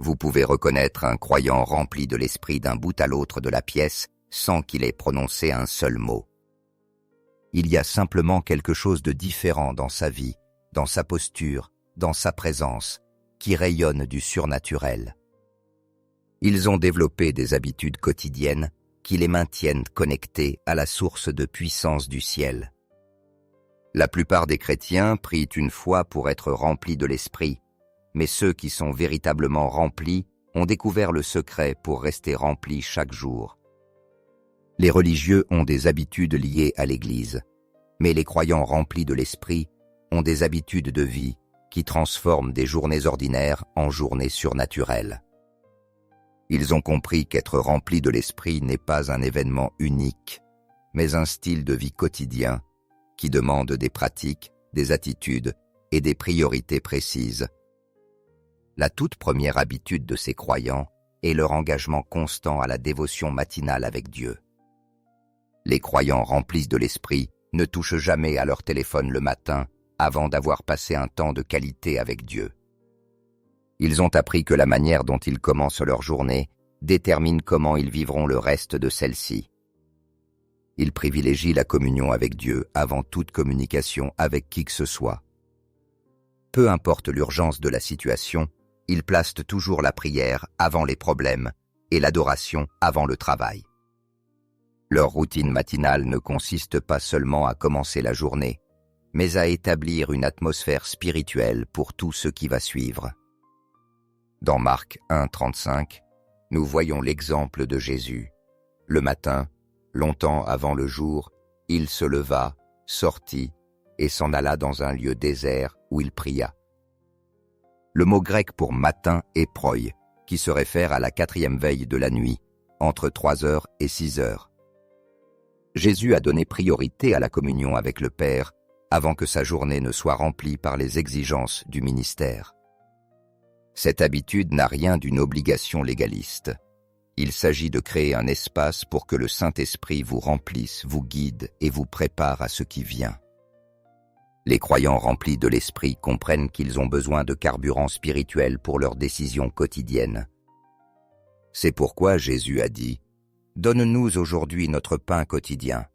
Vous pouvez reconnaître un croyant rempli de l'esprit d'un bout à l'autre de la pièce sans qu'il ait prononcé un seul mot. Il y a simplement quelque chose de différent dans sa vie, dans sa posture, dans sa présence, qui rayonne du surnaturel. Ils ont développé des habitudes quotidiennes qui les maintiennent connectés à la source de puissance du ciel. La plupart des chrétiens prient une fois pour être remplis de l'esprit, mais ceux qui sont véritablement remplis ont découvert le secret pour rester remplis chaque jour. Les religieux ont des habitudes liées à l'Église, mais les croyants remplis de l'esprit ont des habitudes de vie qui transforment des journées ordinaires en journées surnaturelles. Ils ont compris qu'être remplis de l'esprit n'est pas un événement unique, mais un style de vie quotidien qui demande des pratiques, des attitudes et des priorités précises. La toute première habitude de ces croyants est leur engagement constant à la dévotion matinale avec Dieu. Les croyants remplis de l'esprit ne touchent jamais à leur téléphone le matin avant d'avoir passé un temps de qualité avec Dieu. Ils ont appris que la manière dont ils commencent leur journée détermine comment ils vivront le reste de celle-ci. Ils privilégient la communion avec Dieu avant toute communication avec qui que ce soit. Peu importe l'urgence de la situation, ils placent toujours la prière avant les problèmes et l'adoration avant le travail. Leur routine matinale ne consiste pas seulement à commencer la journée, mais à établir une atmosphère spirituelle pour tout ce qui va suivre. Dans Marc 1,35, nous voyons l'exemple de Jésus. Le matin, longtemps avant le jour, il se leva, sortit et s'en alla dans un lieu désert où il pria. Le mot grec pour matin est proi, qui se réfère à la 4e veille de la nuit, entre 3h et 6h. Jésus a donné priorité à la communion avec le Père avant que sa journée ne soit remplie par les exigences du ministère. Cette habitude n'a rien d'une obligation légaliste. Il s'agit de créer un espace pour que le Saint-Esprit vous remplisse, vous guide et vous prépare à ce qui vient. Les croyants remplis de l'Esprit comprennent qu'ils ont besoin de carburant spirituel pour leurs décisions quotidiennes. C'est pourquoi Jésus a dit « Donne-nous aujourd'hui notre pain quotidien ».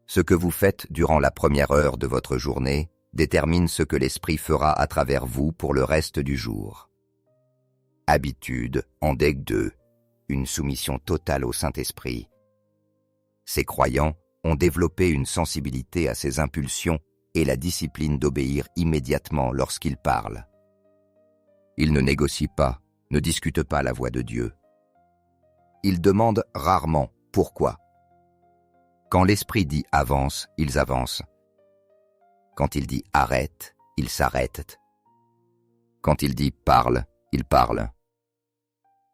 Ce que vous faites durant la première heure de votre journée détermine ce que l'Esprit fera à travers vous pour le reste du jour. Habitude en DEG 2, une soumission totale au Saint-Esprit. Ces croyants ont développé une sensibilité à ces impulsions et la discipline d'obéir immédiatement lorsqu'ils parlent. Ils ne négocient pas, ne discutent pas la voix de Dieu. Ils demandent rarement « pourquoi ». Quand l'Esprit dit « avance », ils avancent. Quand il dit « arrête », ils s'arrêtent. Quand il dit « parle », ils parlent.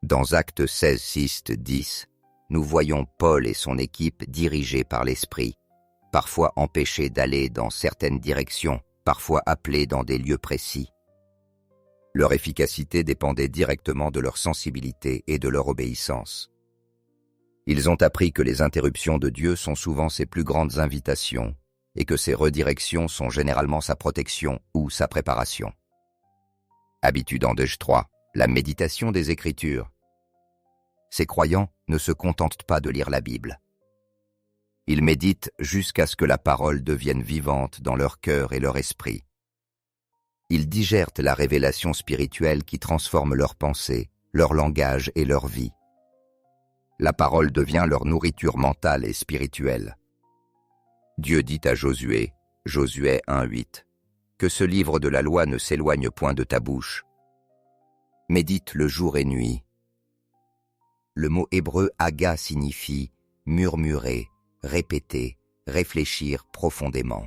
Dans Actes 16, 6, 10, nous voyons Paul et son équipe dirigés par l'Esprit, parfois empêchés d'aller dans certaines directions, parfois appelés dans des lieux précis. Leur efficacité dépendait directement de leur sensibilité et de leur obéissance. Ils ont appris que les interruptions de Dieu sont souvent ses plus grandes invitations, et que ces redirections sont généralement sa protection ou sa préparation. Habitude en DEG 3, la méditation des Écritures. Ces croyants ne se contentent pas de lire la Bible. Ils méditent jusqu'à ce que la parole devienne vivante dans leur cœur et leur esprit. Ils digèrent la révélation spirituelle qui transforme leurs pensées, leur langage et leur vie. La parole devient leur nourriture mentale et spirituelle. Dieu dit à Josué, Josué 1,8, que ce livre de la loi ne s'éloigne point de ta bouche. Médite le jour et nuit. Le mot hébreu aga signifie murmurer, répéter, réfléchir profondément.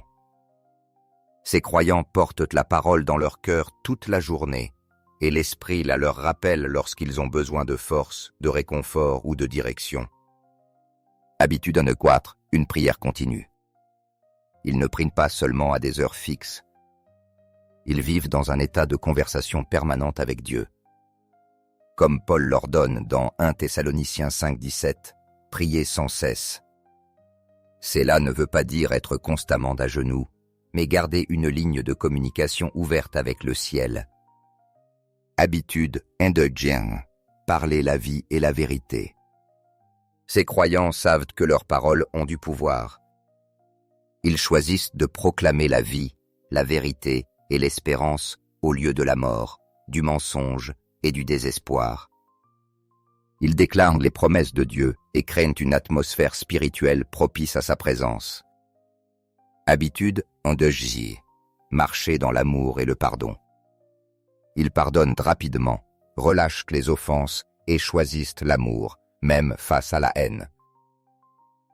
Ces croyants portent la parole dans leur cœur toute la journée, et l'Esprit la leur rappelle lorsqu'ils ont besoin de force, de réconfort ou de direction. Habitude en DEG 4, une prière continue. Ils ne prient pas seulement à des heures fixes. Ils vivent dans un état de conversation permanente avec Dieu. Comme Paul l'ordonne dans 1 Thessaloniciens 5, 17, « Priez sans cesse ». Cela ne veut pas dire être constamment à genoux, mais garder une ligne de communication ouverte avec le ciel. Habitude indulgente, parler la vie et la vérité. Ces croyants savent que leurs paroles ont du pouvoir. Ils choisissent de proclamer la vie, la vérité et l'espérance au lieu de la mort, du mensonge et du désespoir. Ils déclarent les promesses de Dieu et créent une atmosphère spirituelle propice à sa présence. Habitude indulgente, marcher dans l'amour et le pardon. Ils pardonnent rapidement, relâchent les offenses et choisissent l'amour, même face à la haine.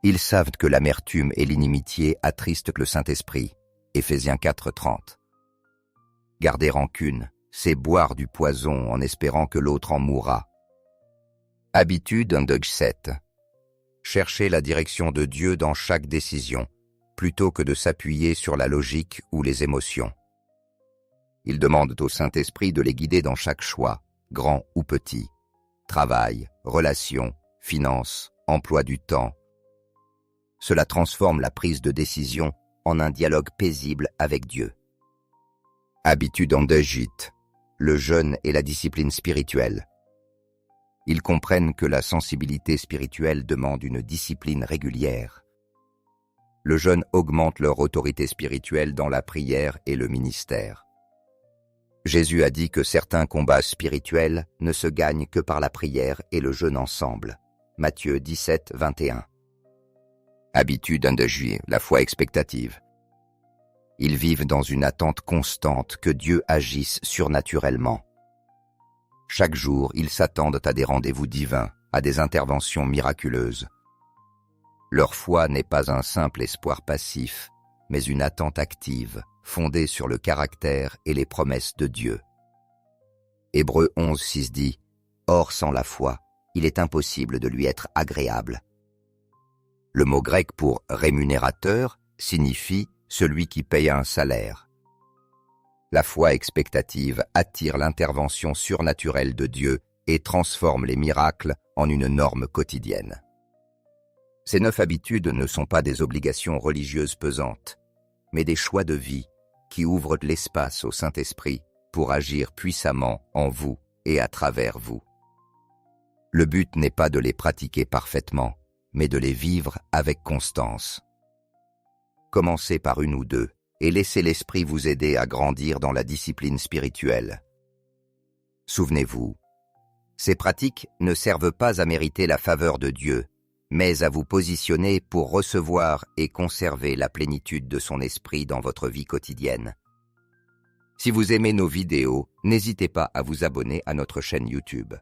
Ils savent que l'amertume et l'inimitié attristent le Saint-Esprit. Éphésiens 4:30. Garder rancune, c'est boire du poison en espérant que l'autre en mourra. Habitude indulgente. Chercher la direction de Dieu dans chaque décision, plutôt que de s'appuyer sur la logique ou les émotions. Ils demandent au Saint-Esprit de les guider dans chaque choix, grand ou petit. Travail, relations, finances, emploi du temps. Cela transforme la prise de décision en un dialogue paisible avec Dieu. Habitude indulgente, le jeûne et la discipline spirituelle. Ils comprennent que la sensibilité spirituelle demande une discipline régulière. Le jeûne augmente leur autorité spirituelle dans la prière et le ministère. Jésus a dit que certains combats spirituels ne se gagnent que par la prière et le jeûne ensemble. Matthieu 17:21. Habitude indulgente, la foi expectative. Ils vivent dans une attente constante que Dieu agisse surnaturellement. Chaque jour, ils s'attendent à des rendez-vous divins, à des interventions miraculeuses. Leur foi n'est pas un simple espoir passif, mais une attente active, fondée sur le caractère et les promesses de Dieu. Hébreux 11:6 dit « Or sans la foi, il est impossible de lui être agréable ». Le mot grec pour « rémunérateur » signifie « celui qui paye un salaire ». La foi expectative attire l'intervention surnaturelle de Dieu et transforme les miracles en une norme quotidienne. Ces 9 habitudes ne sont pas des obligations religieuses pesantes, mais des choix de vie qui ouvrent de l'espace au Saint-Esprit pour agir puissamment en vous et à travers vous. Le but n'est pas de les pratiquer parfaitement, mais de les vivre avec constance. Commencez par une ou deux et laissez l'Esprit vous aider à grandir dans la discipline spirituelle. Souvenez-vous, ces pratiques ne servent pas à mériter la faveur de Dieu, mais à vous positionner pour recevoir et conserver la plénitude de son esprit dans votre vie quotidienne. Si vous aimez nos vidéos, n'hésitez pas à vous abonner à notre chaîne YouTube.